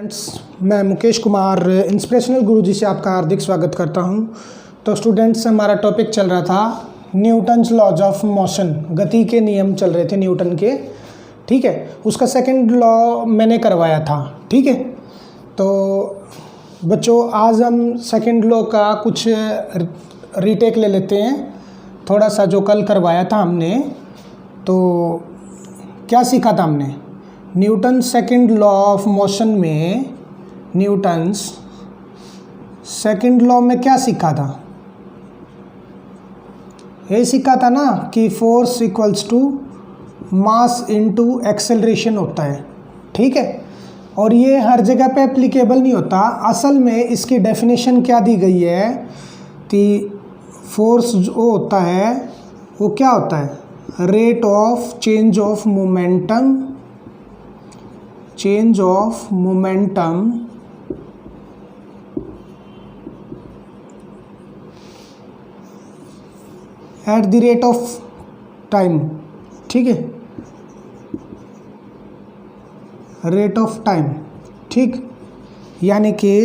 Students, मैं Mukesh Kumar inspirational गुरुजी से आपका हार्दिक स्वागत करता हूं। तो स्टूडेंट्स, हमारा टॉपिक चल रहा था न्यूटन्स लॉज ऑफ मोशन, गति के नियम चल रहे थे न्यूटन के। ठीक है, उसका सेकंड लॉ मैंने करवाया था। ठीक है, तो बच्चों आज हम सेकंड लॉ का कुछ रीटेक ले लेते हैं, थोड़ा सा जो कल करवाया था हमने। तो क्या सीखा था हमने? Newton second law of motion में, न्यूटन्स सेकंड लॉ में क्या सीखा था? ये सीखा था ना कि force equals to mass into acceleration होता है। ठीक है, और ये हर जगह पे एप्लीकेबल नहीं होता। असल में इसकी डेफिनेशन क्या दी गई है कि फोर्स जो होता है वो क्या होता है? Rate of change of momentum, change of momentum at the rate of time. ठीक है, रेट ऑफ टाइम। ठीक, यानी कि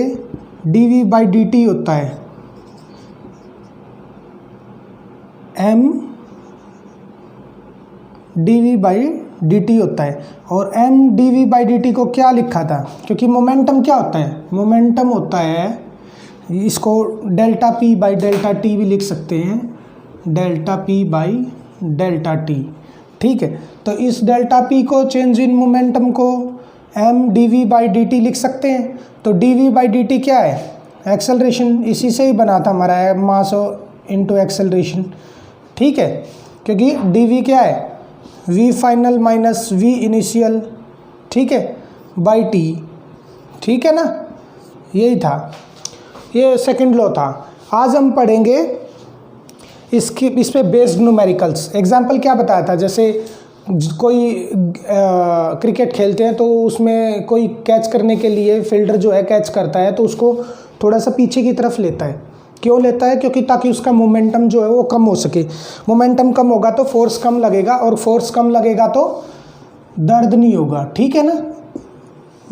dv बाई dt होता है m dv बाई dt होता है। और m dv बाई dt को क्या लिखा था? क्योंकि मोमेंटम क्या होता है? मोमेंटम होता है, इसको delta p by delta t भी लिख सकते हैं, delta p by delta t। ठीक है, तो इस डेल्टा p को, चेंज इन मोमेंटम को m dv बाई dt लिख सकते हैं। तो dv बाई dt क्या है? एक्सेलरेशन। इसी से ही बना था हमारा मास इनटू एक्सेलरेशन। ठीक है, क्योंकि dv क्या है? v final minus v initial. ठीक है, बाई t। ठीक है ना, यही था, ये सेकंड लॉ था। आज हम पढ़ेंगे इस पे बेस्ड न्यूमेरिकल्स। एग्जाम्पल क्या बताया था? जैसे कोई क्रिकेट खेलते हैं तो उसमें कोई कैच करने के लिए फील्डर जो है कैच करता है तो उसको थोड़ा सा पीछे की तरफ लेता है। क्यों लेता है? क्योंकि ताकि उसका मोमेंटम जो है वो कम हो सके। मोमेंटम कम होगा तो फोर्स कम लगेगा, और फोर्स कम लगेगा तो दर्द नहीं होगा। ठीक है ना,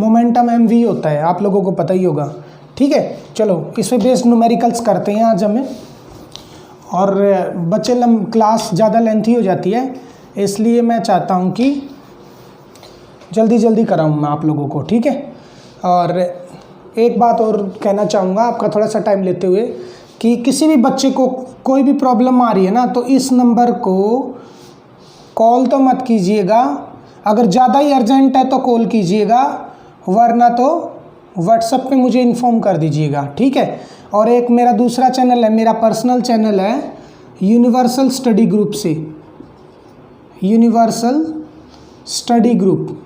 मोमेंटम mv होता है, आप लोगों को पता ही होगा। ठीक है, चलो इस पे बेस्ड न्यूमेरिकल्स करते हैं आज हमें। और बच्चे क्लास ज़्यादा लेंथी हो जाती है, इसलिए मैं चाहता हूँ कि जल्दी जल्दी कराऊँ मैं आप लोगों को। ठीक है, और एक बात और कहना चाहूँगा आपका थोड़ा सा टाइम लेते हुए, कि किसी भी बच्चे को कोई भी प्रॉब्लम आ रही है ना, तो इस नंबर को कॉल तो मत कीजिएगा। अगर ज़्यादा ही अर्जेंट है तो कॉल कीजिएगा, वरना तो व्हाट्सएप पे मुझे इन्फॉर्म कर दीजिएगा। ठीक है, और एक मेरा दूसरा चैनल है, मेरा पर्सनल चैनल है यूनिवर्सल स्टडी ग्रुप से, यूनिवर्सल स्टडी ग्रुप।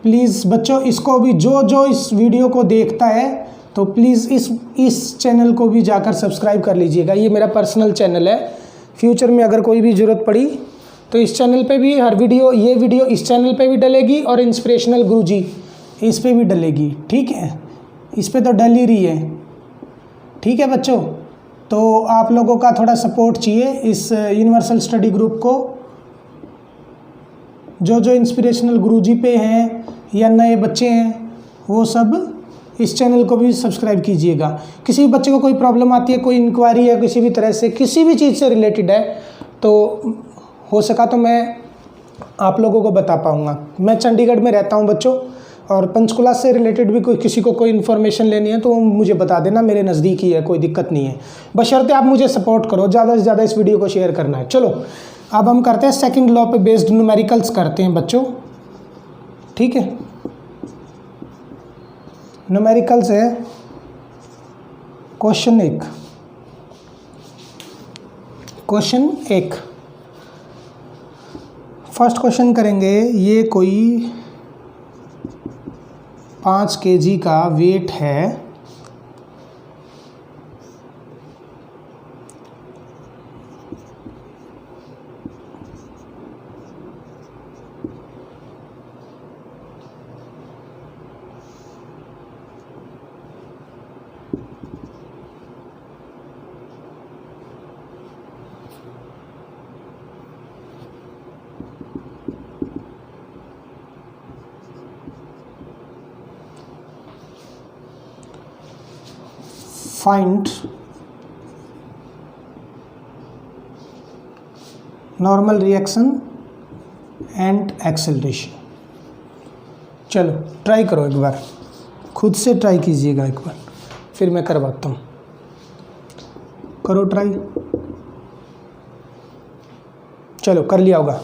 प्लीज़ बच्चों, इसको भी जो इस वीडियो को देखता है तो प्लीज़ इस चैनल को भी जाकर सब्सक्राइब कर लीजिएगा। ये मेरा पर्सनल चैनल है। फ्यूचर में अगर कोई भी ज़रूरत पड़ी तो इस चैनल पे भी हर वीडियो, ये वीडियो इस चैनल पे भी डलेगी, और इंस्पिरेशनल गुरुजी इस पे भी डलेगी। ठीक है, इस पे तो डल ही रही है। ठीक है बच्चों, तो आप लोगों का थोड़ा सपोर्ट चाहिए इस यूनिवर्सल स्टडी ग्रुप को। जो इंस्पिरेशनल गुरुजी पे हैं या नए बच्चे हैं, वो सब इस चैनल को भी सब्सक्राइब कीजिएगा। किसी भी बच्चे को कोई प्रॉब्लम आती है, कोई इंक्वायरी है, किसी भी तरह से, किसी भी चीज़ से रिलेटेड है, तो हो सका तो मैं आप लोगों को बता पाऊँगा। मैं चंडीगढ़ में रहता हूँ बच्चों, और पंचकुला से रिलेटेड भी किसी को कोई इन्फॉर्मेशन लेनी है तो मुझे बता देना, मेरे नज़दीक ही है, कोई दिक्कत नहीं है। बशर्ते आप मुझे सपोर्ट करो, ज़्यादा से ज़्यादा इस वीडियो को शेयर करना है। चलो अब हम करते हैं सेकंड लॉ पे बेस्ड न्यूमेरिकल्स करते हैं बच्चों। ठीक है, न्यूमेरिकल्स है क्वेश्चन 1। क्वेश्चन 1, फर्स्ट क्वेश्चन करेंगे। ये कोई 5 kg का वेट है, find normal reaction and acceleration. चलो ट्राई करो एक बार, खुद से ट्राई कीजिएगा एक बार, फिर मैं करवाता हूँ। करो ट्राई। चलो कर लिया होगा।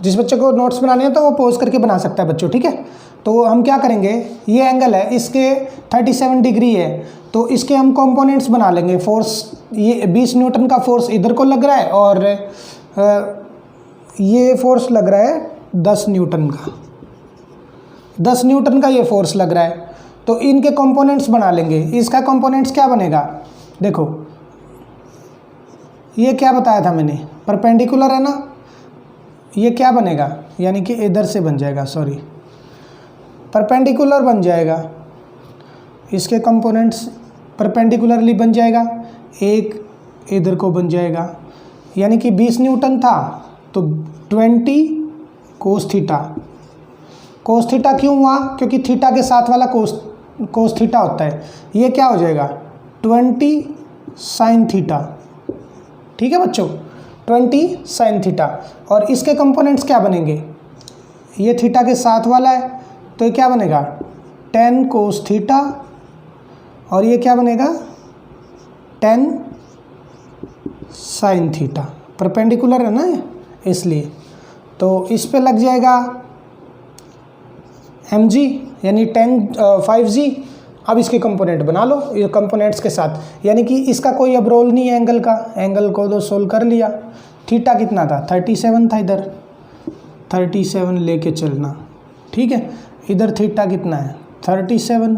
जिस बच्चे को नोट्स बनाने हैं तो वो पॉज करके बना सकता है बच्चों, ठीक है। तो हम क्या करेंगे, ये एंगल है, इसके 37 डिग्री है, तो इसके हम कंपोनेंट्स बना लेंगे। फोर्स, ये 20 न्यूटन का फोर्स इधर को लग रहा है और ये फोर्स लग रहा है 10 न्यूटन का, 10 न्यूटन का ये फोर्स लग रहा है। तो इनके कंपोनेंट्स बना लेंगे। इसका कंपोनेंट्स क्या बनेगा, देखो ये क्या बताया था मैंने, परपेंडिकुलर है ना, ये क्या बनेगा, यानी कि इधर से बन जाएगा, सॉरी परपेंडिकुलर बन जाएगा। इसके कंपोनेंट्स परपेंडिकुलरली बन जाएगा, एक इधर को बन जाएगा, यानी कि 20 न्यूटन था तो 20 कोस थीटा। कोस थीटा क्यों हुआ, क्योंकि थीटा के साथ वाला कोस थीटा होता है। ये क्या हो जाएगा 20 साइन थीटा, ठीक है बच्चों, 20 साइन थीटा। और इसके कंपोनेंट्स क्या बनेंगे, ये थीटा के साथ वाला है तो ये क्या बनेगा 10 कोस थीटा, और ये क्या बनेगा 10 साइन थीटा, परपेंडिकुलर है ना इसलिए। तो इस पे लग जाएगा mg यानी 5g। अब इसके कंपोनेंट बना लो ये कंपोनेंट्स के साथ, यानी कि इसका कोई अब रोल नहीं है एंगल का, एंगल को तो सोल्व कर लिया। थीटा कितना था 37 था, इधर 37 लेके चलना, ठीक है। इधर थीटा कितना है 37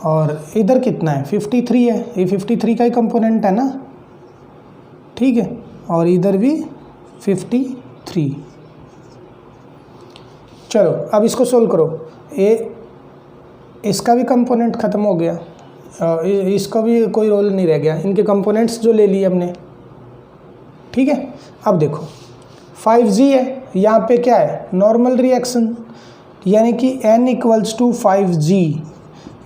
और इधर कितना है 53 है, ये 53 का ही कंपोनेंट है ना, ठीक है। और इधर भी 53। चलो अब इसको सोल्व करो। ये इसका भी कंपोनेंट ख़त्म हो गया, इसका भी कोई रोल नहीं रह गया, इनके कंपोनेंट्स जो ले लिए हमने, ठीक है। अब देखो 5g है, यहाँ पे क्या है नॉर्मल रिएक्शन, यानी कि n = 5g,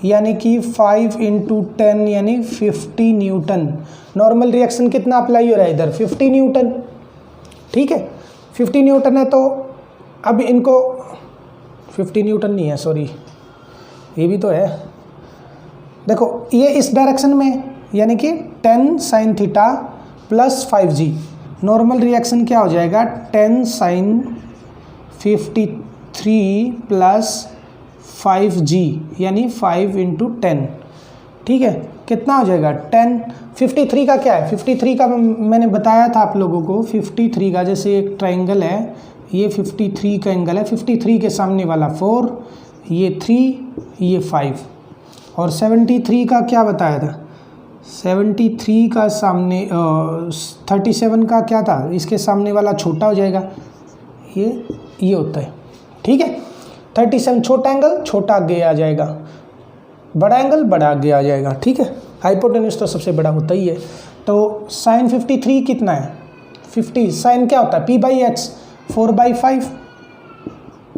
यानी कि 5 × 10 यानी 50 न्यूटन। नॉर्मल रिएक्शन कितना अप्लाई हो रहा है इधर 50 न्यूटन, ठीक है 50 न्यूटन है। तो अब इनको 50 न्यूटन नहीं है, सॉरी ये भी तो है, देखो ये इस डायरेक्शन में, यानी कि 10 sine theta plus 5g, normal reaction क्या हो जाएगा 10 साइन 53 प्लस 5g, यानी 5 × 10, ठीक है। कितना हो जाएगा 10। 53 का क्या है, 53 का मैंने बताया था आप लोगों को, 53 का जैसे एक ट्राइंगल है, ये 53 का एंगल है, 53 के सामने वाला 4, ये 3, ये 5। और 73 का क्या बताया था, 73 का सामने 37 का क्या था, इसके सामने वाला छोटा हो जाएगा, ये होता है, ठीक है। 37 छोटा एंगल, छोटा आगे आ जाएगा, बड़ा एंगल बड़ा आगे आ जाएगा, ठीक है। हाइपोटेन्यूज तो सबसे बड़ा होता ही है। तो साइन 53 कितना है 50, साइन क्या होता है p/h 4/5,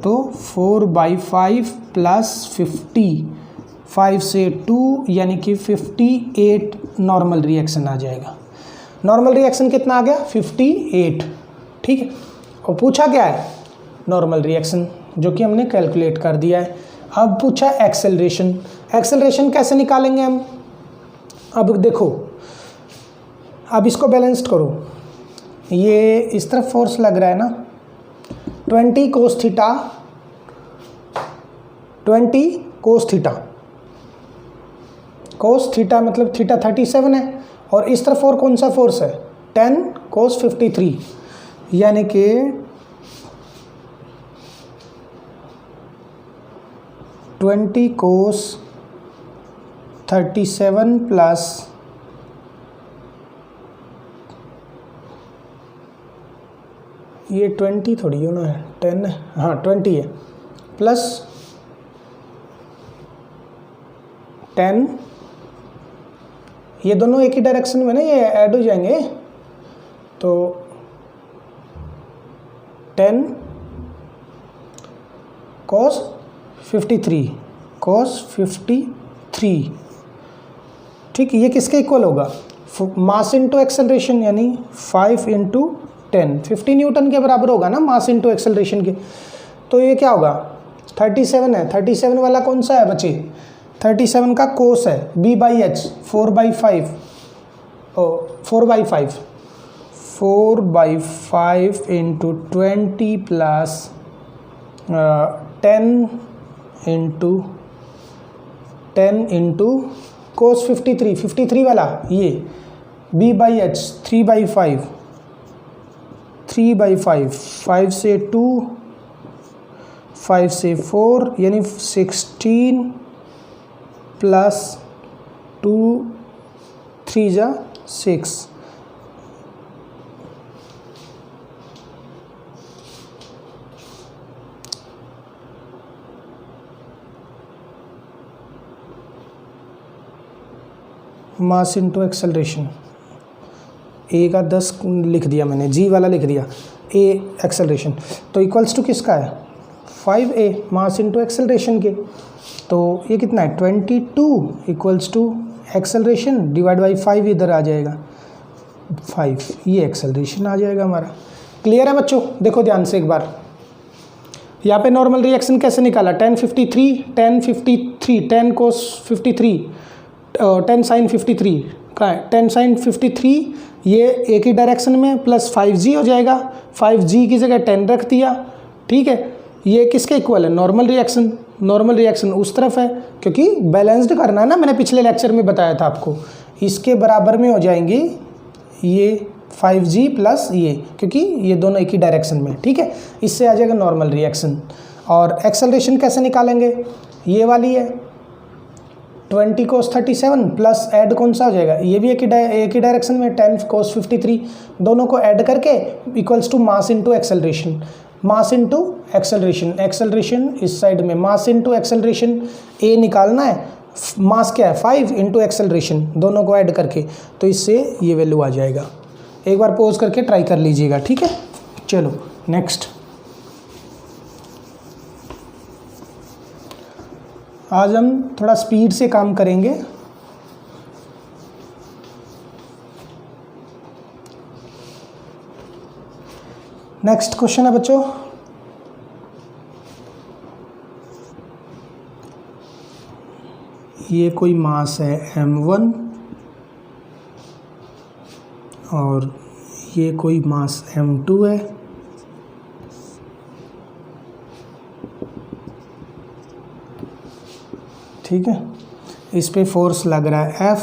तो 4/5 प्लस 50, 5 से 2 यानी कि 58 नॉर्मल रिएक्शन आ जाएगा। नॉर्मल रिएक्शन कितना आ गया 58, ठीक है। और पूछा क्या है नॉर्मल रिएक्शन, जो कि हमने कैलकुलेट कर दिया है। अब पूछा एक्सेलरेशन, एक्सेलरेशन कैसे निकालेंगे हम। अब देखो, अब इसको बैलेंस्ड करो, ये इस तरफ फोर्स लग रहा है ना 20 cos theta, 20 cos theta, cos theta मतलब थीटा 37 है, और इस तरफ और कौन सा फोर्स है 10 कोस 53, यानी कि 20 कोस 37 प्लस ये 20 थोड़ी होना है 10 है, हाँ 20 है, प्लस 10, ये दोनों एक ही डायरेक्शन में ना, ये ऐड हो जाएंगे, तो 10 कोस 53, कोस 53 ठीक, ये किसके इक्वल होगा, मास इंटू एक्सेलरेशन, यानी 5 इंटू 10, 50 न्यूटन के बराबर होगा ना मास इंटू एक्सेलरेशन के। तो ये क्या होगा, 37 है, 37 वाला कौन सा है बच्चे, 37 का कोस है, b/h 4/5 into 20 plus 10 into cos 53 वाला, ये b/h 3/5, 5 से 2, 5 से 4, यानी 16 प्लस 2 3 जा 6, मास इंटू एक्सेलरेशन, ए का 10 लिख दिया मैंने, जी वाला लिख दिया, ए एक्सेलरेशन, तो इक्वल्स टू किसका है 5a मास इंटू एक्सेलरेशन के। तो ये कितना है 22 equals to acceleration divide by 5, इधर आ जाएगा 5, ये एक्सेलरेशन आ जाएगा हमारा। क्लियर है बच्चों, देखो ध्यान से एक बार, यहाँ पे नॉर्मल रिएक्शन कैसे निकाला, 10 cos 53, 10 sin 53 कहाँ है, 10 sin 53, ये एक ही डायरेक्शन में प्लस 5g हो जाएगा, 5g की जगह 10 रख दिया, ठीक है। ये किसके इक्वल है, नॉर्मल रिएक्शन उस तरफ है, क्योंकि बैलेंस्ड करना है ना, मैंने पिछले लेक्चर में बताया था आपको, इसके बराबर में हो जाएंगे ये 5g प्लस ये, क्योंकि ये दोनों एक ही डायरेक्शन में, ठीक है। इससे आ जाएगा नॉर्मल रिएक्शन। और एक्सेलरेशन कैसे निकालेंगे, ये वाली है 20 cos 37 प्लस ऐड कौन सा हो जाएगा, ये भी एक ही डायरेक्शन में 10 cos 53, दोनों को ऐड करके equals to mass into acceleration, mass into acceleration इस साइड में, मास इंटू एक्सेलरेशन, ए निकालना है, मास क्या है 5 इंटू एक्सेलरेशन, दोनों को ऐड करके, तो इससे ये वैल्यू आ जाएगा। एक बार पॉज करके ट्राई कर लीजिएगा, ठीक है। चलो नेक्स्ट, आज हम थोड़ा स्पीड से काम करेंगे। नेक्स्ट क्वेश्चन है बच्चों, ये कोई मास है m1 और ये कोई मास m2 है, ठीक है। इस पे फोर्स लग रहा है F,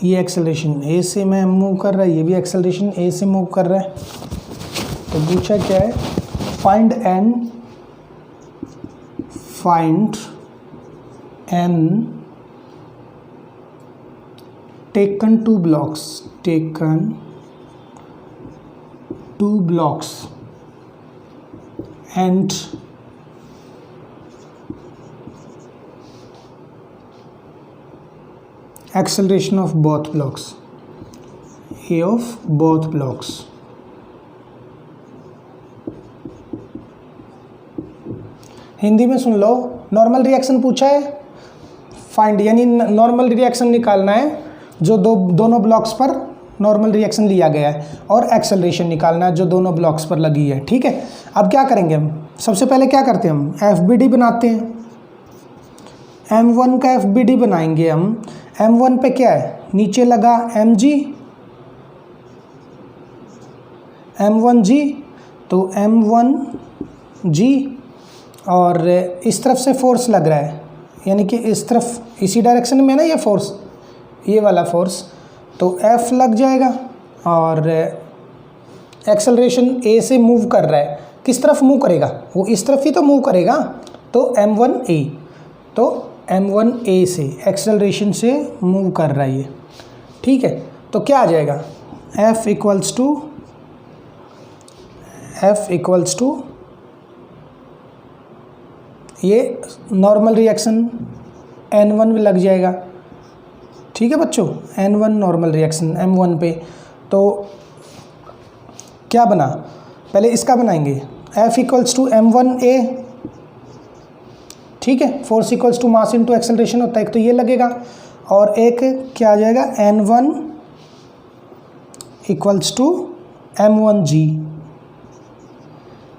ये एक्सेलरेशन A से मैं मूव कर रहा है, ये भी एक्सेलरेशन A से मूव कर रहा है। तो पूछा क्या है, find n taken two blocks and acceleration of both blocks, A of both blocks। Hindi में सुन लो, नॉर्मल रिएक्शन पूछा है, फाइंड यानी नॉर्मल रिएक्शन निकालना है जो दोनों ब्लॉक्स पर नॉर्मल रिएक्शन लिया गया है, और एक्सेलरेशन निकालना है जो दोनों ब्लॉक्स पर लगी है, ठीक है। अब क्या करेंगे हम, सबसे पहले क्या करते हैं, हम FBD बनाते हैं, M1 का FBD बनाएंगे हम। M1 पे क्या है, नीचे लगा M1G, तो M1G, और इस तरफ से फोर्स लग रहा है, यानी कि इस तरफ, इसी डायरेक्शन में ना ये फोर्स, ये वाला फोर्स, तो F लग जाएगा। और एक्सेलरेशन A से मूव कर रहा है, किस तरफ मूव करेगा, वो इस तरफ ही तो मूव करेगा, तो M1A, तो M1A से एक्सेलरेशन से मूव कर रहा है ये, ठीक है। तो क्या आ जाएगा, F इक्वल्स टू ये नॉर्मल रिएक्शन N1 में लग जाएगा, ठीक है बच्चों, N1 नॉर्मल रिएक्शन M1 पे। तो क्या बना, पहले इसका बनाएंगे, F इक्वल्स टू M1A, ठीक है, force equals to mass into acceleration होता है, एक तो ये लगेगा और एक क्या आ जाएगा N1 इक्वल्स टू M1G।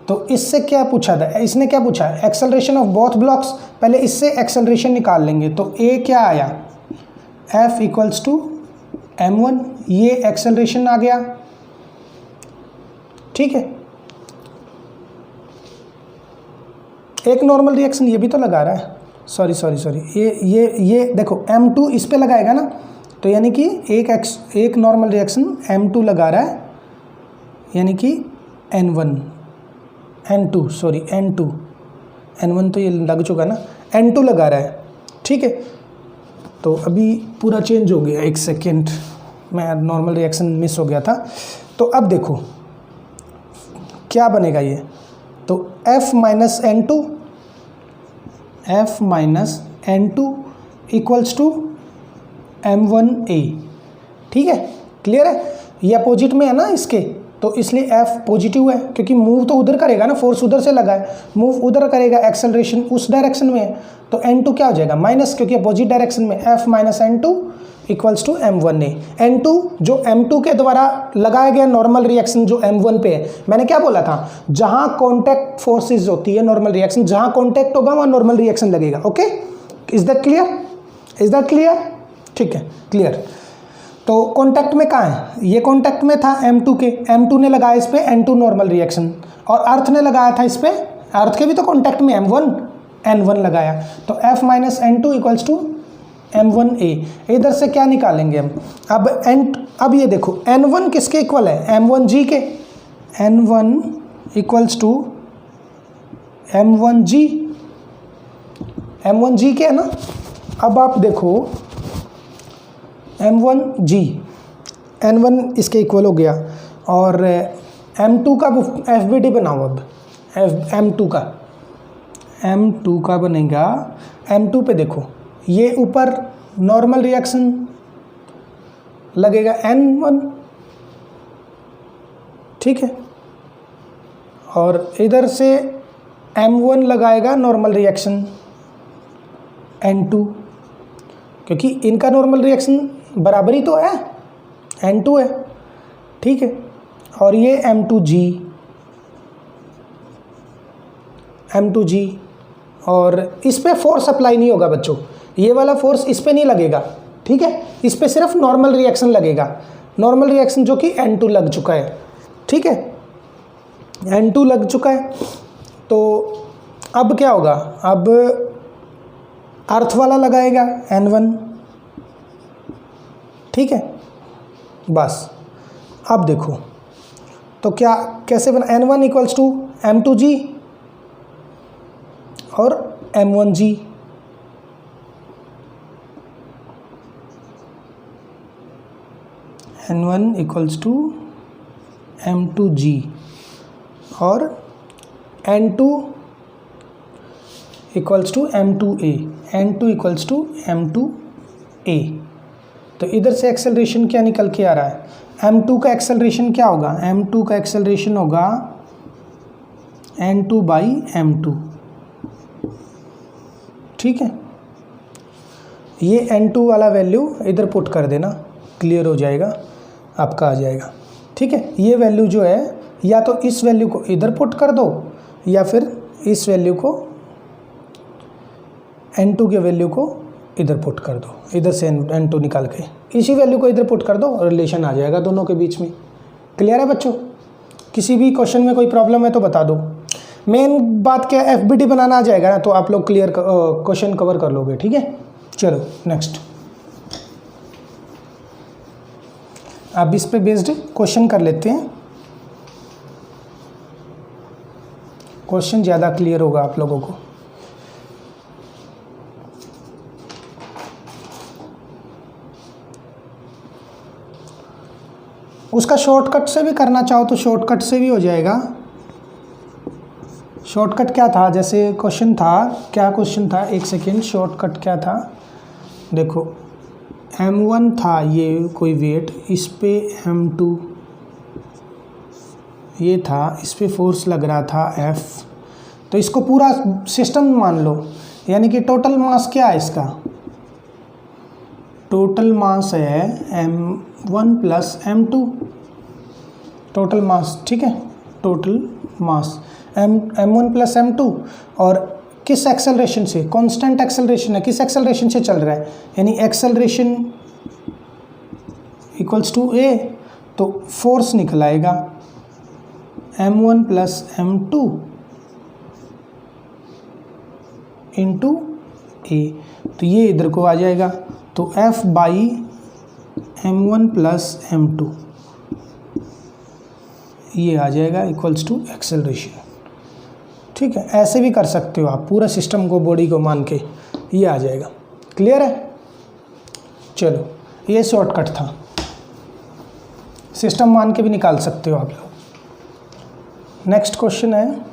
तो इससे क्या पूछा था, इसने क्या पूछा है, एक्सेलरेशन ऑफ बोथ ब्लॉक्स। पहले इससे एक्सेलरेशन निकाल लेंगे, तो A क्या आया, F इक्वल्स टू M1, ये एक्सेलरेशन आ गया, ठीक है। एक नॉर्मल रिएक्शन ये भी तो लगा रहा है, सॉरी ये देखो M2 इस पे लगाएगा ना, तो यानी कि एक नॉर्मल रिएक्शन M2 लगा रहा है, यानी कि N1 तो ये लग चुका ना, N2 लगा रहा है, ठीक है। तो अभी पूरा चेंज हो गया, एक सेकेंड, मैं नॉर्मल रिएक्शन मिस हो गया था। तो अब देखो क्या बनेगा ये, तो F minus N2 equals to M1A, ठीक है, क्लियर है। ये अपोजिट में है ना इसके, तो इसलिए F पॉजिटिव है, क्योंकि मूव तो उधर करेगा ना, फोर्स उधर से लगा है, मूव उधर करेगा, एक्सेलरेशन उस डायरेक्शन में है, तो N2 क्या हो जाएगा माइनस, क्योंकि अपोजिट डायरेक्शन में, F minus N2 equals to M1A। N2 जो M2 के द्वारा लगाया गया नॉर्मल रिएक्शन जो M1 पे है, मैंने क्या बोला था, जहां कॉन्टैक्ट फोर्सेज होती है नॉर्मल रिएक्शन, जहां कॉन्टैक्ट होगा वहां नॉर्मल रिएक्शन लगेगा। ओके, इज दैट क्लियर, ठीक है, क्लियर। तो कॉन्टैक्ट में कहाँ है, ये कॉन्टैक्ट में था M2 के, M2 ने लगाया इस पे N2 नॉर्मल रिएक्शन, और अर्थ ने लगाया था इस पे, अर्थ के भी तो कॉन्टैक्ट में N1 लगाया, तो F minus N2 equals to M1A। इधर से क्या निकालेंगे हम, अब ये देखो N1 किसके इक्वल है, M1G के, N1 इक्वल्स टू M1G के है ना। अब आप देखो N1 इसके इक्वल हो गया, और M2 का FBD बनाओ, अब M2 का बनेगा, M2 पे देखो ये ऊपर नॉर्मल रिएक्शन लगेगा N1, ठीक है, और इधर से M1 लगाएगा नॉर्मल रिएक्शन N2, क्योंकि इनका नॉर्मल रिएक्शन बराबरी तो है, N2 है, ठीक है, और ये M2G, और इस पे फोर्स अप्लाई नहीं होगा बच्चों, ये वाला फोर्स इस पे नहीं लगेगा, ठीक है, इस पे सिर्फ नॉर्मल रिएक्शन लगेगा, नॉर्मल रिएक्शन जो कि N2 लग चुका है, ठीक है, N2 लग चुका है। तो अब क्या होगा, अब अर्थ वाला लगाएगा N1, ठीक है, बस। अब देखो तो क्या कैसे बना, N1 इक्वल्स टू M2G और M1G, N1 equals to M2G और N2 equals to M2A, N2 equals to M2A। तो इधर से एक्सेलरेशन क्या निकल के आ रहा है, M2 का एक्सेलरेशन क्या होगा, M2 का एक्सेलरेशन होगा N2 बाई M2, ठीक है। ये N2 वाला वैल्यू इधर पुट कर देना, क्लियर हो जाएगा, आपका आ जाएगा, ठीक है। ये वैल्यू जो है, या तो इस वैल्यू को इधर पुट कर दो, या फिर इस वैल्यू को N2 के वैल्यू को इधर पुट कर दो, इधर से N2 निकाल के इसी वैल्यू को इधर पुट कर दो, रिलेशन आ जाएगा दोनों के बीच में। क्लियर है बच्चों, किसी भी क्वेश्चन में कोई प्रॉब्लम है तो बता दो। मेन बात क्या है, FBD बनाना आ जाएगा ना, तो आप लोग क्लियर क्वेश्चन कवर कर लोगे, ठीक है। चलो नेक्स्ट, अब इस पे बेस्ड क्वेश्चन कर लेते हैं, क्वेश्चन ज़्यादा क्लियर होगा आप लोगों को। उसका शॉर्टकट से भी करना चाहो तो शॉर्टकट से भी हो जाएगा। शॉर्टकट क्या था, जैसे क्वेश्चन था, क्या क्वेश्चन था, एक सेकेंड, शॉर्टकट क्या था, देखो M1 था ये कोई वेट, इस पे M2 ये था, इस पे फोर्स लग रहा था F, तो इसको पूरा सिस्टम मान लो, यानी कि टोटल मास क्या है इसका, टोटल मास है m1 plus m2 total mass, ठीक है, total mass m1 plus m2। और किस एक्सेलरेशन से, कांस्टेंट एक्सेलरेशन है, किस एक्सेलरेशन से चल रहा है, यानी एक्सेलरेशन इक्वल्स टू a, तो फोर्स निकल आएगा m1 plus m2 into a, तो ये इधर को आ जाएगा, तो F by m1 plus m2 ये आ जाएगा इक्वल्स टू एक्सेलरेशन। ठीक है, ऐसे भी कर सकते हो आप, पूरा सिस्टम को, बॉडी को मान के ये आ जाएगा। क्लियर है? चलो, ये शॉर्टकट था, सिस्टम मान के भी निकाल सकते हो आप लोग। नेक्स्ट क्वेश्चन है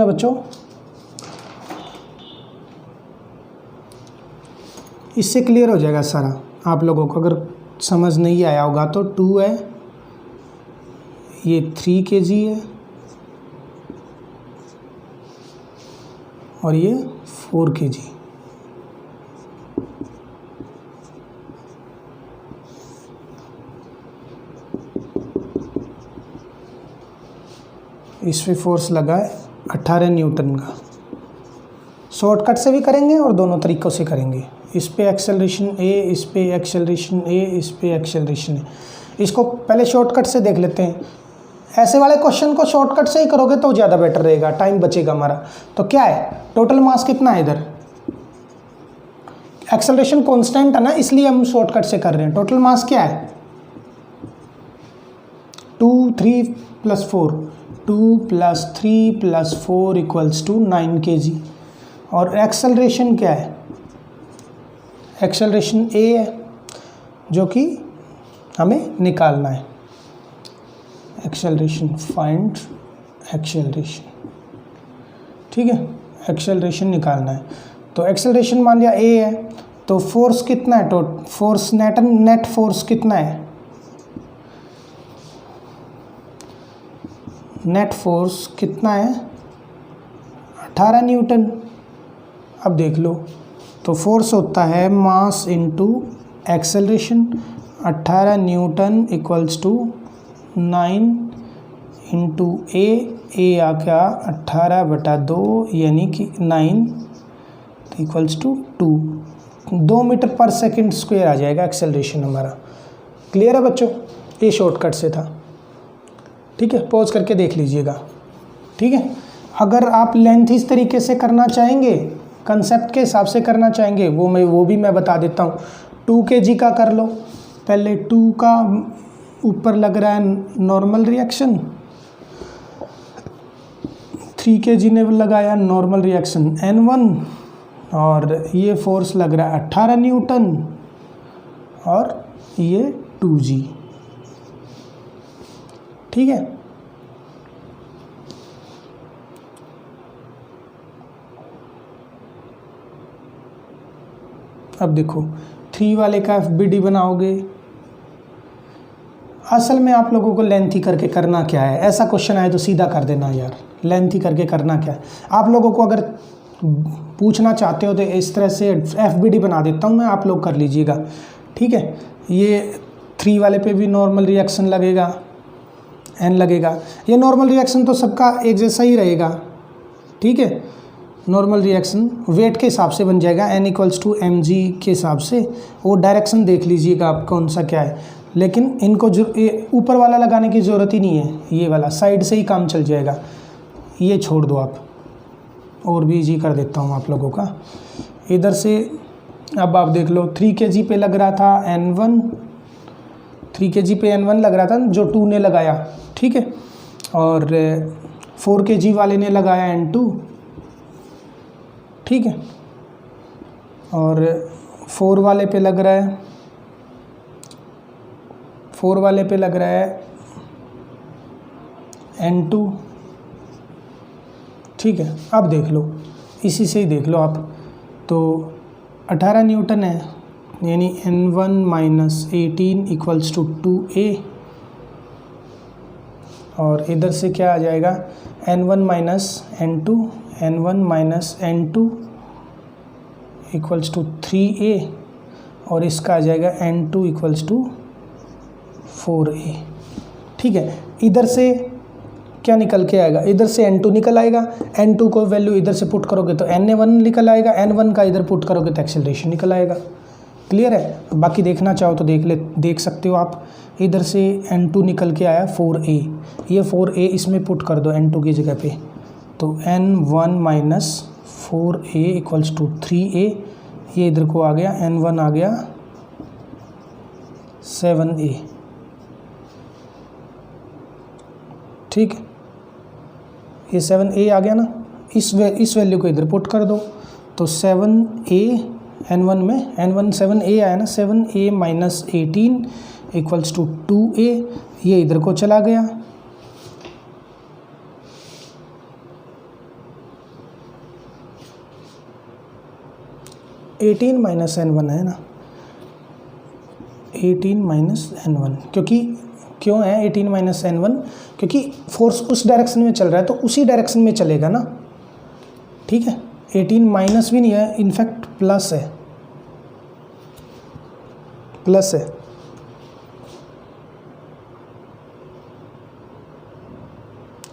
बच्चों, इससे क्लियर हो जाएगा सारा आप लोगों को, अगर समझ नहीं आया होगा तो 2 है, ये 3 kg है और ये 4 kg। इस पे फोर्स लगा है 18 न्यूटन का। शॉर्टकट से भी करेंगे और दोनों तरीक़ों से करेंगे। इस पे एक्सेलरेशन ए, इस पे एक्सेलरेशन ए, इस पे एक्सेलरेशन ए। इसको पहले शॉर्टकट से देख लेते हैं। ऐसे वाले क्वेश्चन को शॉर्टकट से ही करोगे तो ज़्यादा बेटर रहेगा, टाइम बचेगा हमारा। तो क्या है, टोटल मास कितना है इधर, एक्सेलरेशन कांस्टेंट है ना, इसलिए हम शॉर्टकट से कर रहे हैं। टोटल मास क्या है, 2 3 + 4, 2 + 3 + 4 इक्वल्स टू 9 kg। और एक्सेलरेशन क्या है, एक्सेलरेशन ए है जो कि हमें निकालना है। एक्सेलरेशन, फाइंड एक्सेलरेशन, ठीक है, एक्सेलरेशन निकालना है। तो एक्सेलरेशन मान लिया ए है, तो फोर्स कितना है, फोर्स नेट फोर्स कितना है, नेट फोर्स कितना है 18 न्यूटन। अब देख लो, तो फोर्स होता है mass into acceleration, 18 newton equals to 9 into A आ क्या 18/2 यानी कि 9 इक्वल्स टू 2 मीटर पर सेकंड स्क्वायर आ जाएगा एक्सेलरेशन हमारा। क्लियर है बच्चों? ये शॉर्टकट से था। ठीक है, पॉज करके देख लीजिएगा। ठीक है, अगर आप लेंथ इस तरीके से करना चाहेंगे, कंसेप्ट के हिसाब से करना चाहेंगे, वो भी मैं बता देता हूँ। 2 kg का कर लो, पहले 2 का ऊपर लग रहा है नॉर्मल रिएक्शन, 3 kg ने लगाया नॉर्मल रिएक्शन N1, और ये फोर्स लग रहा है 18 न्यूटन और ये 2G। ठीक है, अब देखो 3 वाले का FBD बनाओगे। असल में आप लोगों को लेंथ ही करके करना क्या है, ऐसा क्वेश्चन आए तो सीधा कर देना यार, लेंथ ही करके करना क्या है। आप लोगों को अगर पूछना चाहते हो तो इस तरह से FBD बना देता हूँ मैं, आप लोग कर लीजिएगा। ठीक है, ये 3 वाले पे भी नॉर्मल रिएक्शन लगेगा, N लगेगा। ये नॉर्मल रिएक्शन तो सबका एक जैसा ही रहेगा। ठीक है, नॉर्मल रिएक्शन वेट के हिसाब से बन जाएगा, N = mg के हिसाब से। वो डायरेक्शन देख लीजिएगा आप कौन सा क्या है, लेकिन इनको जो ऊपर वाला लगाने की ज़रूरत ही नहीं है, ये वाला साइड से ही काम चल जाएगा। ये छोड़ दो आप, और भी ईजी कर देता हूँ आप लोगों का। इधर से अब आप देख लो, 3 kg पे लग रहा था N1, 3 kg पे N1 लग रहा था जो 2 ने लगाया। ठीक है, और 4 kg वाले ने लगाया N2। ठीक है, और 4 वाले पे लग रहा है, 4 वाले पे लग रहा है N2। ठीक है, अब देख लो, इसी से ही देख लो आप, तो 18 न्यूटन है, यानी N1 - 18 = 2A, और इधर से क्या आ जाएगा n1 minus n2, n1 minus n2 equals to 3a और इसका आ जाएगा n2 इक्वल्स टू 4a। ठीक है, इधर से क्या निकल के आएगा, इधर से n2 निकल आएगा, n2 को वैल्यू इधर से पुट करोगे तो n1 निकल आएगा, n1 का इधर पुट करोगे तो एक्सेलरेशन निकल आएगा। क्लियर है, बाकी देखना चाहो तो देख सकते हो आप। इधर से n2 निकल के आया 4a, ये 4a इसमें पुट कर दो n2 की जगह पे, तो n1 minus 4a equals to 3a, ये इधर को आ गया, n1 आ गया 7a। ठीक है, ये 7a आ गया ना, इस वैल्यू को इधर पुट कर दो तो 7a n1 में, n1 7a आया ना, 7a minus 18 equals to 2a, ये इधर को चला गया। एटीन माइनस n1 है ना, 18 माइनस n1, क्यों है 18 माइनस n1, क्योंकि फोर्स उस डायरेक्शन में चल रहा है तो उसी डायरेक्शन में चलेगा ना। ठीक है, 18 माइनस भी नहीं है, इनफैक्ट प्लस है, प्लस है।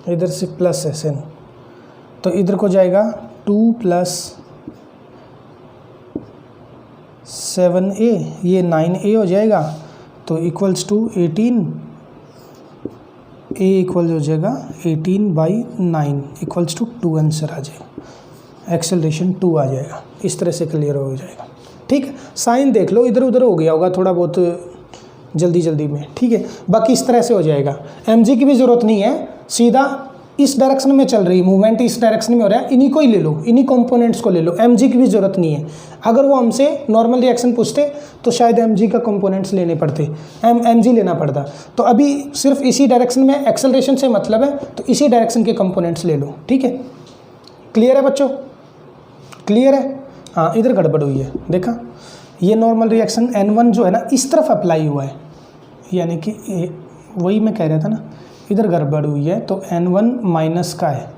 इधर से प्लस है सेन, तो इधर को जाएगा 2 प्लस 7a, ये 9a हो जाएगा, तो इक्वल्स टू 18, a इक्वल हो जाएगा 18/9 इक्वल्स टू 2 आंसर आ जाएगा, एक्सेलरेशन 2 आ जाएगा। इस तरह से क्लियर हो जाएगा। ठीक है, साइन देख लो, इधर उधर हो गया होगा थोड़ा बहुत जल्दी में। ठीक है, बाकी इस तरह से हो जाएगा। mg की भी ज़रूरत नहीं है, सीधा इस डायरेक्शन में चल रही मूवमेंट, इस डायरेक्शन में हो रहा है, इन्हीं को ही ले लो, इन्हीं कंपोनेंट्स को ले लो, mg की भी ज़रूरत नहीं है। अगर वो हमसे नॉर्मल रिएक्शन पूछते तो शायद mg का कंपोनेंट्स लेने पड़ते, mg लेना पड़ता। तो अभी सिर्फ इसी डायरेक्शन में एक्सेलरेशन से मतलब है, तो इसी डायरेक्शन के कंपोनेंट्स ले लो। ठीक है, क्लियर है बच्चों, क्लियर है। हाँ, इधर गड़बड़ हुई है, देखा, ये नॉर्मल रिएक्शन n1 जो है ना इस तरफ अप्लाई हुआ है, यानी कि वही मैं कह रहा था ना, इधर गड़बड़ हुई है, तो n1 माइनस का है,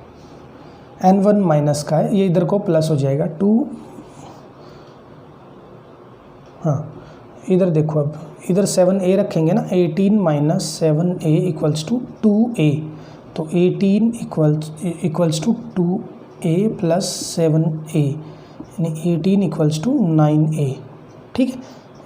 n1 माइनस का है, ये इधर को प्लस हो जाएगा 2। हाँ, इधर देखो, अब इधर 7a रखेंगे ना, 18 minus 7a equals to 2a, तो 18 equals to 2a plus 7a, यानी 18 इक्वल्स टू 9a। ठीक है,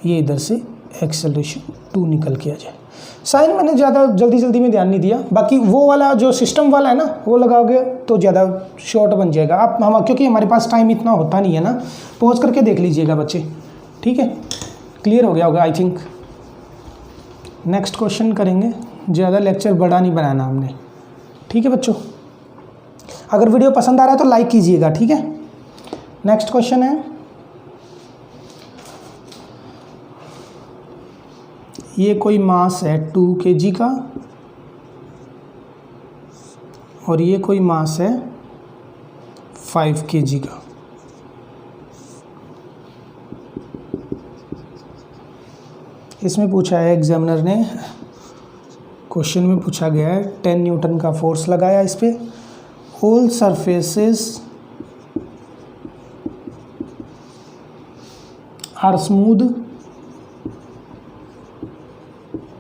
ये इधर से एक्सेलरेशन 2 निकल के आ जाए। साइन मैंने ज़्यादा जल्दी में ध्यान नहीं दिया, बाकी वो वाला जो सिस्टम वाला है ना वो लगाओगे तो ज़्यादा शॉर्ट बन जाएगा। आप क्योंकि हमारे पास टाइम इतना होता नहीं है ना, पॉज करके देख लीजिएगा बच्चे। ठीक है, क्लियर हो गया होगा आई थिंक। नेक्स्ट क्वेश्चन करेंगे, ज़्यादा लेक्चर बड़ा नहीं बनाना हमने। ठीक है बच्चों, अगर वीडियो पसंद आ रहा है तो लाइक कीजिएगा। ठीक है, नेक्स्ट क्वेश्चन है, ये कोई मास है 2 kg का और ये कोई मास है 5 kg का। इसमें पूछा है एग्जामिनर ने, क्वेश्चन में पूछा गया है 10 न्यूटन का फोर्स लगाया इस पे, all surfaces are smooth.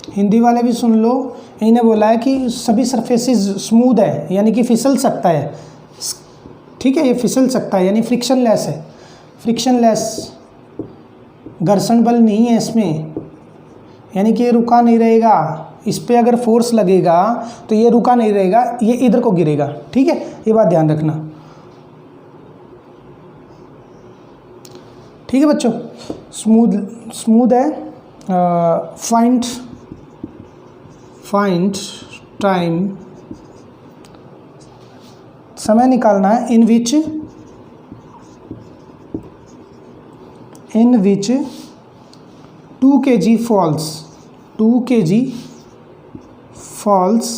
Hindi वाले भी सुन लो, इन्हें बोला है कि सभी सरफेसेस स्मूथ है, यानी कि फिसल सकता है। ठीक है, ये फिसल सकता है यानी फ्रिक्शनलेस है, फ्रिक्शनलेस, घर्षण बल नहीं है इसमें, यानी कि ये रुका नहीं रहेगा। इस पे अगर फोर्स लगेगा तो ये रुका नहीं रहेगा, ये इधर को गिरेगा। ठीक है, ये बात ध्यान रखना। ठीक है बच्चों, स्मूथ है। फाइंड टाइम, समय निकालना है इन विच 2 kg falls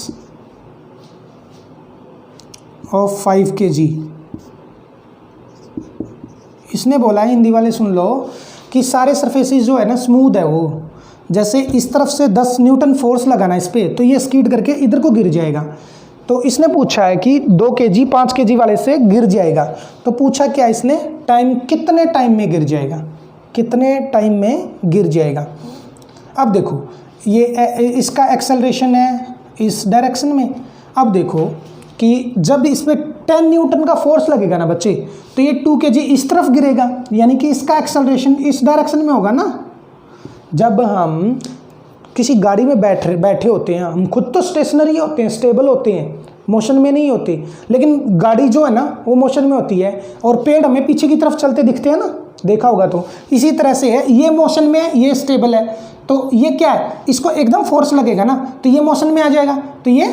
of 5 kg। इसने बोला है, हिंदी वाले सुन लो, कि सारे सरफेसेस जो है ना स्मूथ है, वो जैसे इस तरफ से 10 न्यूटन फोर्स लगाना इस पर, तो ये स्कीड करके इधर को गिर जाएगा। तो इसने पूछा है कि 2 kg 5 kg वाले से गिर जाएगा, तो पूछा क्या इसने, टाइम कितने टाइम में गिर जाएगा, कितने टाइम में गिर जाएगा। अब देखो ये इसका एक्सेलरेशन है इस डायरेक्शन में। अब देखो कि जब इसमें 10 न्यूटन का फोर्स लगेगा ना बच्चे, तो ये 2 kg इस तरफ गिरेगा, यानी कि इसका एक्सेलरेशन इस डायरेक्शन में होगा ना। जब हम किसी गाड़ी में बैठे होते हैं, हम खुद तो स्टेशनरी होते हैं, स्टेबल होते हैं, मोशन में नहीं होते, लेकिन गाड़ी जो है ना वो मोशन में होती है, और पेड़ हमें पीछे की तरफ चलते दिखते हैं ना, देखा होगा। तो इसी तरह से है, ये मोशन में है, ये स्टेबल है, तो ये क्या है, इसको एकदम फोर्स लगेगा ना, तो ये मोशन में आ जाएगा, तो ये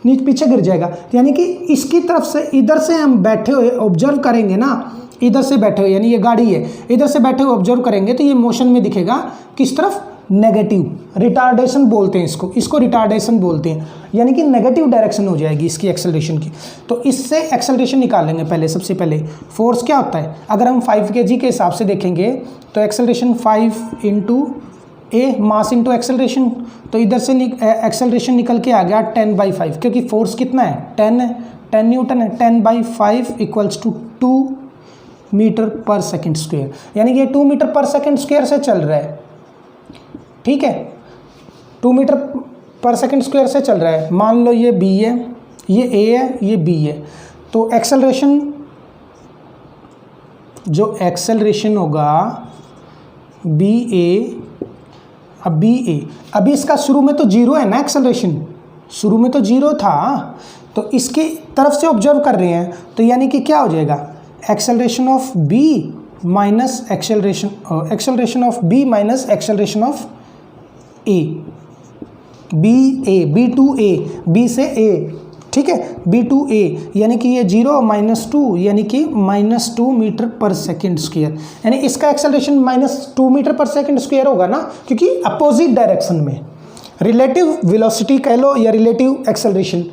नीचे पीछे गिर जाएगा। यानी कि इसकी तरफ से इधर से हम बैठे हुए ऑब्जर्व करेंगे ना, इधर से बैठे हुए, यानी ये गाड़ी है, इधर से बैठे हुए ऑब्जर्व करेंगे तो ये मोशन में दिखेगा, किस तरफ, नेगेटिव। रिटार्डेशन बोलते हैं इसको रिटार्डेशन बोलते हैं, यानी कि नेगेटिव डायरेक्शन हो जाएगी इसकी एक्सेलरेशन की। तो इससे एक्सेलरेशन निकाल लेंगे पहले। सबसे पहले फोर्स क्या होता है, अगर हम 5 kg के हिसाब से देखेंगे तो एक्सेलरेशन 5 × ए मास इंटू एक्सेलरेशन, तो इधर से एक्सेलरेशन निकल के आ गया 10/5, क्योंकि फोर्स कितना है, 10 न्यूटन है। 10/5 = 2 मीटर पर सेकंड स्क्वायर, यानी कि ये 2 मीटर पर सेकंड स्क्वायर से चल रहा है, ठीक है, 2 मीटर पर सेकंड स्क्वायर से चल रहा है। मान लो ये बी है, ये ए है, ये बी है, तो एक्सेलरेशन, जो एक्सेलरेशन होगा बी ए, अब बी ए, अभी इसका शुरू में तो 0 है ना, एक्सेलरेशन शुरू में तो 0 था, तो इसकी तरफ से ऑब्जर्व कर रहे हैं, तो यानी कि क्या हो जाएगा, acceleration of b minus acceleration of b minus acceleration of a, b to a, b से ए, ठीक है, बी टू ए, यानी कि ये 0 -2, यानी कि -2 मीटर पर सेकंड स्क्वायर, यानी इसका एक्सेलरेशन -2 मीटर पर सेकंड स्क्वायर होगा ना, क्योंकि अपोजिट डायरेक्शन में। रिलेटिव वेलोसिटी कह लो या रिलेटिव एक्सेलरेशन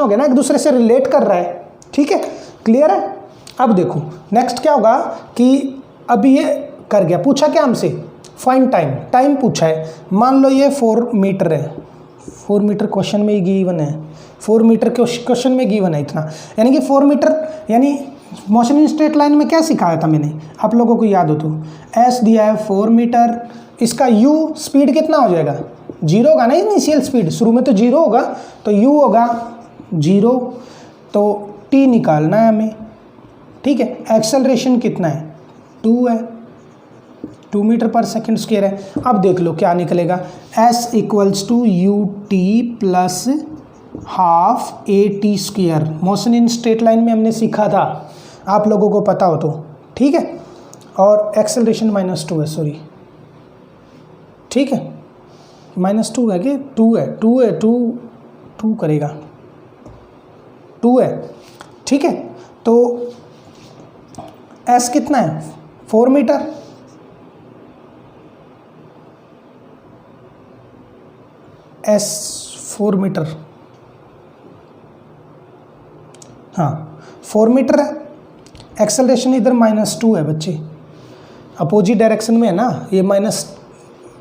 हो गया ना, एक दूसरे से रिलेट कर रहा है, ठीक है, क्लियर है। अब देखो नेक्स्ट क्या होगा कि अब ये कर गया, पूछा क्या हमसे, फाइंड टाइम पूछा है। मान लो ये 4 मीटर है, 4 मीटर क्वेश्चन में गिवन है, 4 मीटर क्वेश्चन में गिवन है इतना, यानी कि 4 मीटर, यानी मोशन इन स्ट्रेट लाइन में क्या सिखाया था मैंने, आप लोगों को याद हो तो, एस दिया है 4 मीटर, इसका यू स्पीड कितना हो जाएगा, 0 होगा ना, इनिशियल स्पीड शुरू में तो 0 होगा, तो यू होगा 0, तो टी निकालना है हमें, ठीक है। एक्सेलरेशन कितना है, 2 है, 2 मीटर पर सेकंड स्क्वायर है। अब देख लो क्या निकलेगा, S = UT + ½ AT square, motion in straight line में हमने सीखा था, आप लोगों को पता हो तो, ठीक है। और एक्सेलरेशन -2 है, सॉरी, ठीक है, -2 है कि 2 है, 2 करेगा, 2 है, ठीक है। तो S कितना है, 4 मीटर, S 4 मीटर, हाँ 4 मीटर है। एक्सेलरेशन इधर -2 है बच्चे, अपोजिट डायरेक्शन में है ना, ये माइनस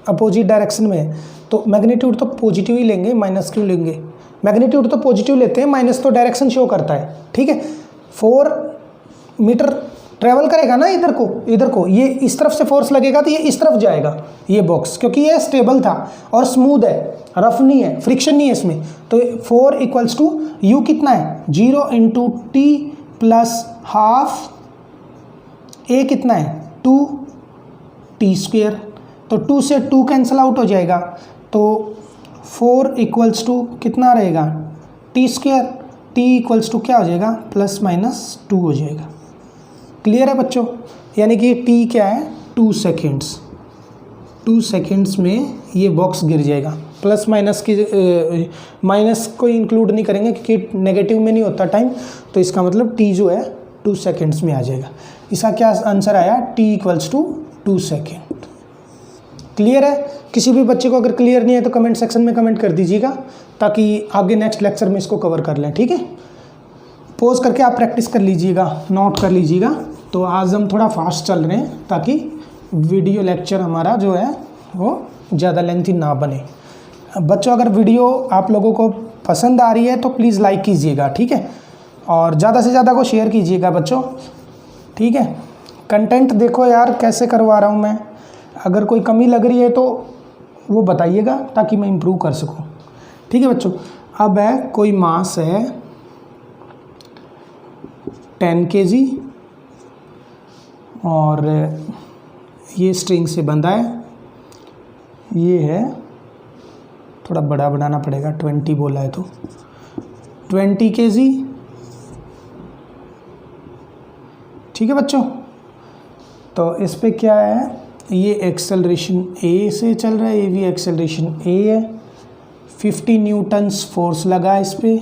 अपोजिट डायरेक्शन में है, तो मैग्नीट्यूड तो पॉजिटिव ही लेंगे, माइनस क्यों लेंगे, मैग्नीट्यूड तो पॉजिटिव लेते हैं, माइनस तो डायरेक्शन शो करता है, ठीक है। 4 मीटर ट्रेवल करेगा ना इधर को, ये इस तरफ से फोर्स लगेगा तो ये इस तरफ जाएगा, ये बॉक्स, क्योंकि ये स्टेबल था और स्मूथ है, रफ नहीं है, फ्रिक्शन नहीं है इसमें। तो 4 = यू कितना है, 0 × T + ½ ए कितना है, 2T², तो 2 से 2 कैंसिल आउट हो जाएगा, तो 4 = कितना रहेगा, T², T क्या हो जाएगा, ±2 हो जाएगा। क्लियर है बच्चों, यानी कि T क्या है, 2 सेकेंड्स, 2 सेकेंड्स में ये बॉक्स गिर जाएगा। प्लस माइनस की माइनस को इंक्लूड नहीं करेंगे क्योंकि नेगेटिव में नहीं होता टाइम, तो इसका मतलब T जो है 2 सेकेंड्स में आ जाएगा। इसका क्या आंसर आया, T = 2 सेकेंड। क्लियर है, किसी भी बच्चे को अगर क्लियर नहीं है तो कमेंट सेक्शन में कमेंट कर दीजिएगा, ताकि आगे नेक्स्ट लेक्चर में इसको कवर कर लें, ठीक है। पॉज करके आप प्रैक्टिस कर लीजिएगा, नोट कर लीजिएगा। तो आज हम थोड़ा फास्ट चल रहे हैं ताकि वीडियो लेक्चर हमारा जो है वो ज़्यादा लेंथी ना बने। बच्चों अगर वीडियो आप लोगों को पसंद आ रही है तो प्लीज़ लाइक कीजिएगा, ठीक है, और ज़्यादा से ज़्यादा को शेयर कीजिएगा बच्चों, ठीक है। कंटेंट देखो यार कैसे करवा रहा हूँ मैं, अगर कोई कमी लग रही है तो वो बताइएगा ताकि मैं इम्प्रूव कर सकूँ, ठीक है बच्चों। अब है कोई मास है 10 kg और ये स्ट्रिंग से बंधा है, ये है, थोड़ा बड़ा बनाना पड़ेगा, 20 बोला है तो 20 kg, ठीक है बच्चों। तो इस पे क्या है, ये एक्सेलरेशन ए से चल रहा है, ये भी एक्सेलरेशन ए है, 50 न्यूटन्स फोर्स लगा है इस पे।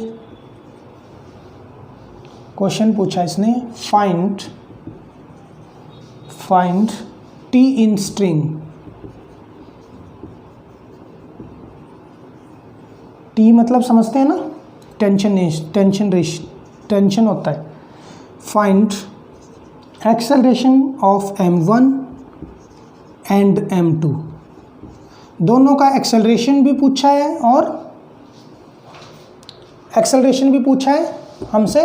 क्वेश्चन पूछा इसने, find T in string. T मतलब समझते हैं ना, टेंशन होता है। Find acceleration of m1 and m2, दोनों का एक्सेलरेशन भी पूछा है और एक्सेलरेशन भी पूछा है हमसे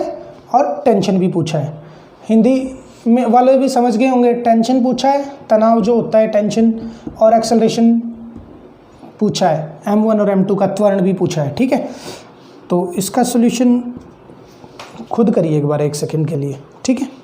और टेंशन भी पूछा है। हिंदी में वाले भी समझ गए होंगे, टेंशन पूछा है, तनाव जो होता है टेंशन, और एक्सेलरेशन पूछा है, m1 और m2 का त्वरण भी पूछा है, ठीक है। तो इसका सॉल्यूशन खुद करिए एक बार 1 सेकंड के लिए, ठीक है।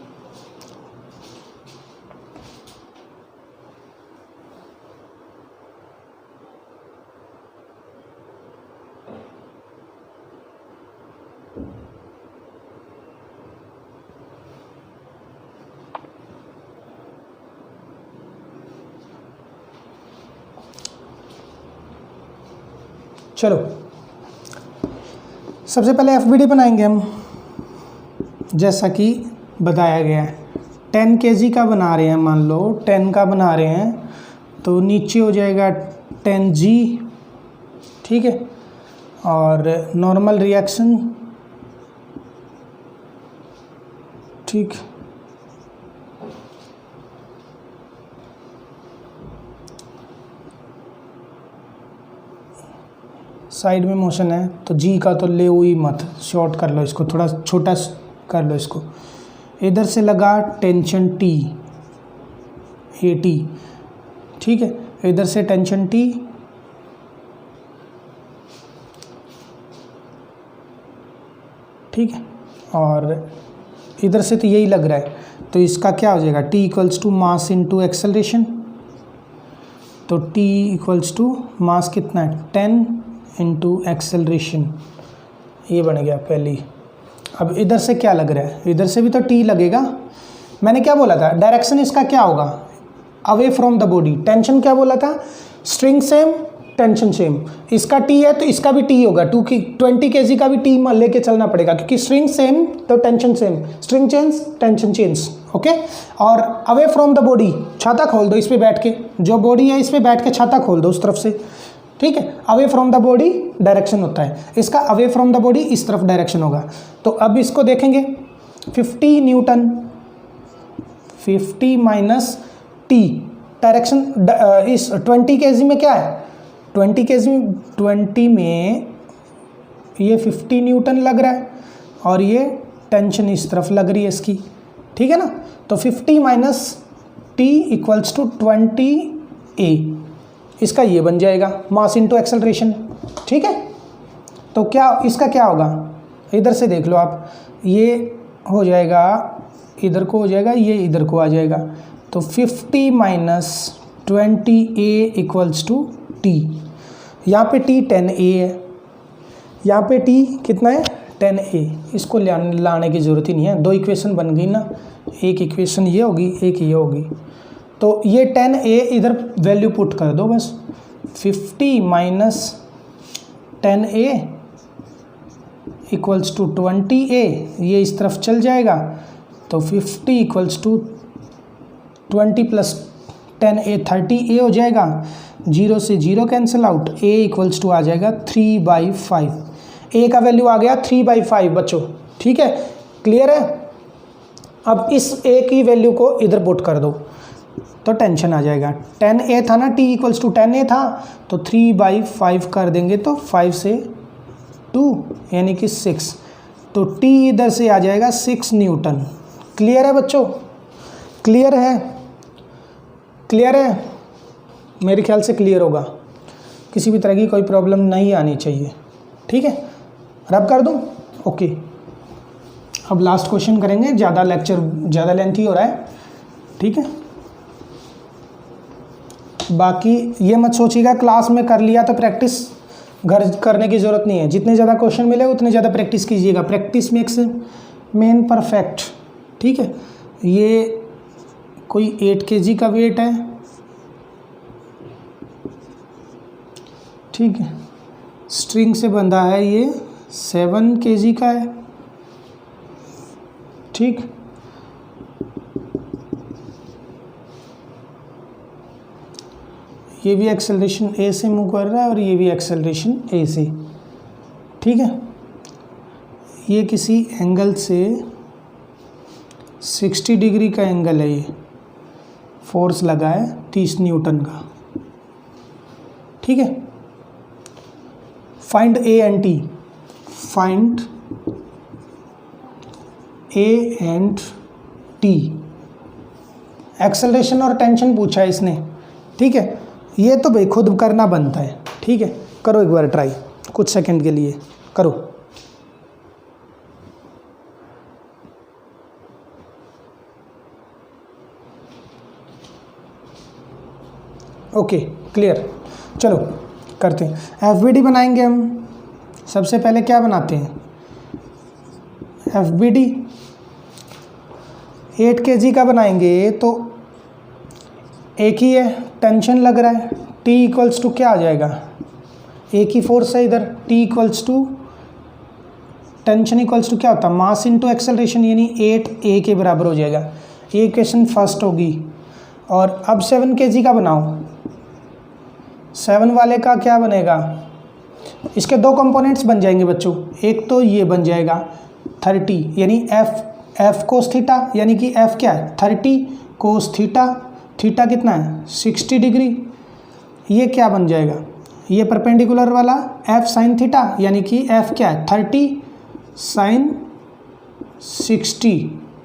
चलो सबसे पहले एफबीडी बनाएंगे हम, जैसा कि बताया गया है। 10 kg का बना रहे हैं, मान लो 10 का बना रहे हैं, तो नीचे हो जाएगा 10G, ठीक है, और नॉर्मल रिएक्शन, ठीक, साइड में मोशन है तो जी का तो ले हुई मत, शॉर्ट कर लो इसको, थोड़ा छोटा कर लो इसको। इधर से लगा टेंशन टी, ए टी, ठीक है, इधर से टेंशन टी, ठीक है, और इधर से तो यही लग रहा है, तो इसका क्या हो जाएगा, t equals to mass into acceleration. तो टी इक्वल्स टू मास कितना है, 10 इंटू एक्सेलरेशन, ये बन गया पहली। अब इधर से क्या लग रहा है, इधर से भी तो टी लगेगा। मैंने क्या बोला था, डायरेक्शन इसका क्या होगा, away from the body. Tension क्या बोला था, स्ट्रिंग सेम टेंशन सेम, इसका टी है तो इसका भी टी होगा, 20 kg का भी टी लेके चलना पड़ेगा, क्योंकि स्ट्रिंग सेम तो tension same, string change tension change, okay. और अवे फ्रॉम द बॉडी, छाता खोल दो इस पर बैठ के, जो बॉडी है इस पर बैठ के छाता खोल दो उस तरफ से, ठीक है। Away from the body direction होता है इसका, अवे फ्रॉम द बॉडी इस तरफ डायरेक्शन होगा। तो अब इसको देखेंगे, 50 न्यूटन, 50 माइनस टी, डायरेक्शन इस 20 kg में क्या है, 20 kg में 20 में ये 50 न्यूटन लग रहा है और ये टेंशन इस तरफ लग रही है इसकी, ठीक है ना। तो 50 minus T equals to 20A, इसका ये बन जाएगा मास इनटू एक्सेलरेशन, ठीक है। तो क्या इसका क्या होगा, इधर से देख लो आप, ये हो जाएगा, इधर को हो जाएगा, ये इधर को आ जाएगा। तो 50 minus 20A equals to T, यहाँ पे टी 10A है, यहाँ पे टी कितना है 10A, इसको लाने की ज़रूरत ही नहीं है, 2 इक्वेशन बन गई ना, एक इक्वेशन ये होगी एक ये होगी। तो ये 10A इधर वैल्यू पुट कर दो बस, 50 minus 10A equals to 20A, ये इस तरफ चल जाएगा। तो 50 equals to 20 plus 10A 30A हो जाएगा, 0 से 0 cancel out, A equals to आ जाएगा 3/5, A का वैल्यू आ गया 3/5 बच्चों, ठीक है, क्लियर है। अब इस A की वैल्यू को इधर पुट कर दो, तो टेंशन आ जाएगा। 10A था ना, T इक्वल्स टू 10A था, तो 3/5 कर देंगे तो 5 से 2 यानी कि 6, तो T इधर से आ जाएगा 6 न्यूटन। क्लियर है बच्चों? क्लियर है? क्लियर है? मेरे ख्याल से क्लियर होगा, किसी भी तरह की कोई प्रॉब्लम नहीं आनी चाहिए। ठीक है, रब कर दूं? ओके, अब लास्ट क्वेश्चन करेंगे, ज़्यादा लेक्चर ज़्यादा लेंथी हो रहा है। ठीक है, बाकी ये मत सोचिएगा क्लास में कर लिया तो प्रैक्टिस घर करने की ज़रूरत नहीं है। जितने ज़्यादा क्वेश्चन मिले उतने ज़्यादा प्रैक्टिस कीजिएगा। Practice makes man perfect. ठीक है, ये कोई 8 kg का वेट है। ठीक है, स्ट्रिंग से बंधा है, ये 7 kg का है। ठीक, ये भी एक्सेलरेशन ए से मूव कर रहा है और ये भी एक्सेलरेशन ए से। ठीक है, ये किसी एंगल से 60 डिग्री का एंगल है, ये फोर्स लगा है 30 न्यूटन का। ठीक है, find A and T. Find A and T. Acceleration और टेंशन पूछा है इसने। ठीक है, ये तो भाई खुद करना बनता है। ठीक है, करो एक बार ट्राई, कुछ सेकंड के लिए करो। Okay, clear. चलो करते हैं, एफबीडी बनाएंगे हम। सबसे पहले क्या बनाते हैं? एफबीडी 8 kg का बनाएंगे तो एक ही है, टेंशन लग रहा है। T इक्वल्स टू क्या आ जाएगा? एक ही फोर्स है इधर। T equals to tension equals to क्या होता है? मास इनटू एक्सेलरेशन, यानी 8A के बराबर हो जाएगा। ये इक्वेशन फर्स्ट होगी। और अब 7 kg का बनाओ। 7 वाले का क्या बनेगा? इसके दो कंपोनेंट्स बन जाएंगे बच्चों। एक तो ये बन जाएगा 30, यानी F कोस थीटा, यानी कि F क्या है? 30 कोस थीटा। थीटा कितना है? 60 डिग्री। ये क्या बन जाएगा? ये परपेंडिकुलर वाला F साइन थीटा, यानी कि F क्या है? 30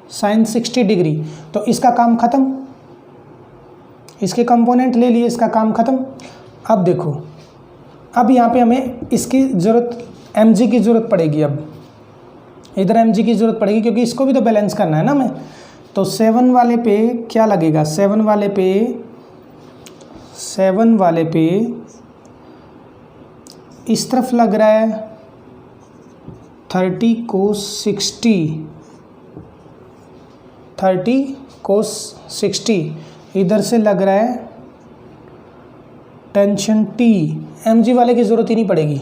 साइन 60 डिग्री। तो इसका काम ख़त्म, इसके कंपोनेंट ले लिए, इसका काम ख़त्म। अब देखो, अब यहाँ पे हमें इसकी ज़रूरत mg की ज़रूरत पड़ेगी। अब इधर mg की ज़रूरत पड़ेगी क्योंकि इसको भी तो बैलेंस करना है ना हमें। तो 7 वाले पे क्या लगेगा? 7 वाले पे इस तरफ लग रहा है 30 कोस 60, इधर से लग रहा है टेंशन T। mg वाले की ज़रूरत ही नहीं पड़ेगी,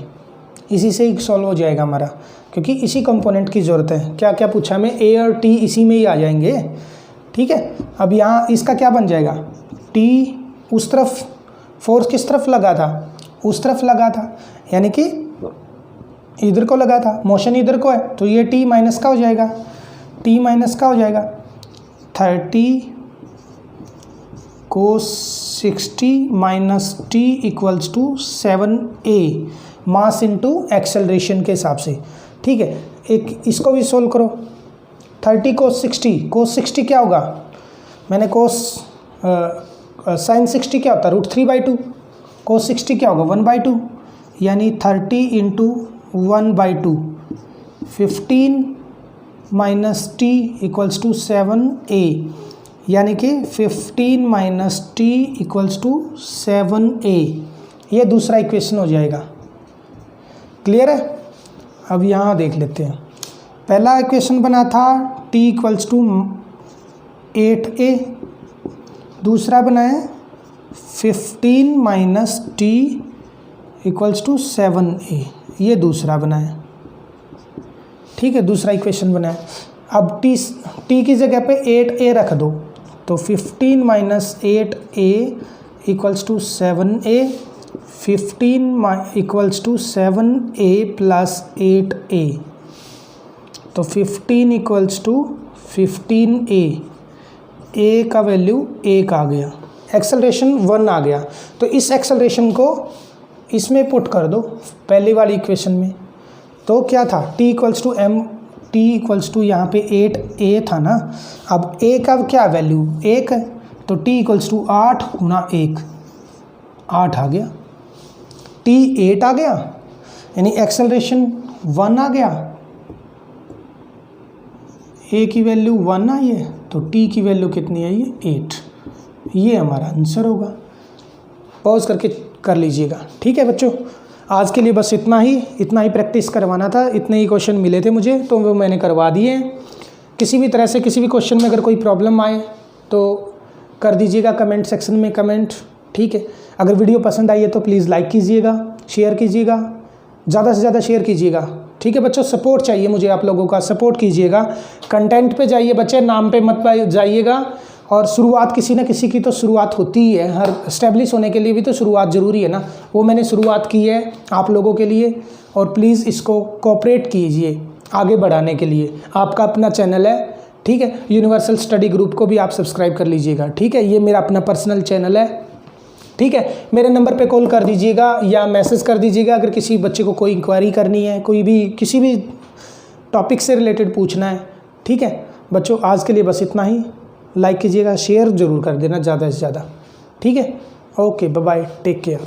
इसी से ही सॉल्व हो जाएगा हमारा, क्योंकि इसी कंपोनेंट की ज़रूरत है। क्या क्या पूछा हमें? A और T इसी में ही आ जाएंगे। ठीक है, अब यहाँ इसका क्या बन जाएगा? T उस तरफ, फोर्स किस तरफ लगा था? उस तरफ लगा था, यानी कि इधर को लगा था, मोशन इधर को है, तो ये T माइनस का हो जाएगा। T माइनस का हो जाएगा 30 cos 60 minus T equals to 7A, mass into acceleration के हिसाब से। ठीक है, एक इसको भी सोल्व करो। 30 कोस 60 क्या होगा? मैंने कोस साइन 60 क्या होता है? √3/2। कोस 60 क्या होगा? 1/2, यानी 30 into 1/2, 15 minus T equals to 7A, यानी कि 15 minus T equals to 7A। ये दूसरा इक्वेशन हो जाएगा। क्लियर है? अब यहाँ देख लेते हैं। पहला इक्वेशन बना था T इक्वल्स टू 8A, दूसरा बना है 15 minus T equals to 7A, ये दूसरा बना है। ठीक है, दूसरा इक्वेशन बना है। अब T की जगह पे 8A रख दो, तो 15 minus 8A equals to 7A, 15 equals to 7A plus 8A, तो 15 इक्वल्स टू 15A। ए का वैल्यू 1 आ गया, एक्सेलरेशन 1 आ गया। तो इस एक्सेलरेशन को इसमें पुट कर दो पहली वाली इक्वेशन में। तो क्या था, t equals to m, t equals to यहाँ पे 8a था ना। अब a का क्या वैल्यू 1 है, तो t इक्वल्स टू 8 गुना 1, 8 आ गया। t 8 आ गया, यानी एक्सेलरेशन 1 आ गया, a की वैल्यू 1 आई है, तो t की वैल्यू कितनी आई है 8। ये हमारा आंसर होगा। पॉज करके कर लीजिएगा। ठीक है बच्चों, आज के लिए बस इतना ही प्रैक्टिस करवाना था। इतने ही क्वेश्चन मिले थे मुझे, तो वो मैंने करवा दिए हैं। किसी भी तरह से किसी भी क्वेश्चन में अगर कोई प्रॉब्लम आए तो कर दीजिएगा कमेंट सेक्शन में कमेंट। ठीक है, अगर वीडियो पसंद आई है तो प्लीज़ लाइक कीजिएगा, शेयर कीजिएगा, ज़्यादा से ज़्यादा शेयर कीजिएगा। ठीक है बच्चों, सपोर्ट चाहिए मुझे, आप लोगों का सपोर्ट कीजिएगा। कंटेंट पे जाइए बच्चे, नाम पे मत जाइएगा। और शुरुआत किसी न किसी की तो शुरुआत होती ही है, हर इस्टेब्लिश होने के लिए भी तो शुरुआत ज़रूरी है ना। वो मैंने शुरुआत की है आप लोगों के लिए, और प्लीज़ इसको कोऑपरेट कीजिए आगे बढ़ाने के लिए। आपका अपना चैनल है, ठीक है। यूनिवर्सल स्टडी ग्रुप को भी आप सब्सक्राइब कर लीजिएगा। ठीक है, ये मेरा अपना पर्सनल चैनल है। ठीक है, मेरे नंबर पे कॉल कर दीजिएगा या मैसेज कर दीजिएगा अगर किसी बच्चे को कोई इंक्वायरी करनी है, कोई भी किसी भी टॉपिक से रिलेटेड पूछना है। ठीक है बच्चों, आज के लिए बस इतना ही। लाइक कीजिएगा, शेयर ज़रूर कर देना ज़्यादा से ज़्यादा। ठीक है, okay, bye bye, take care.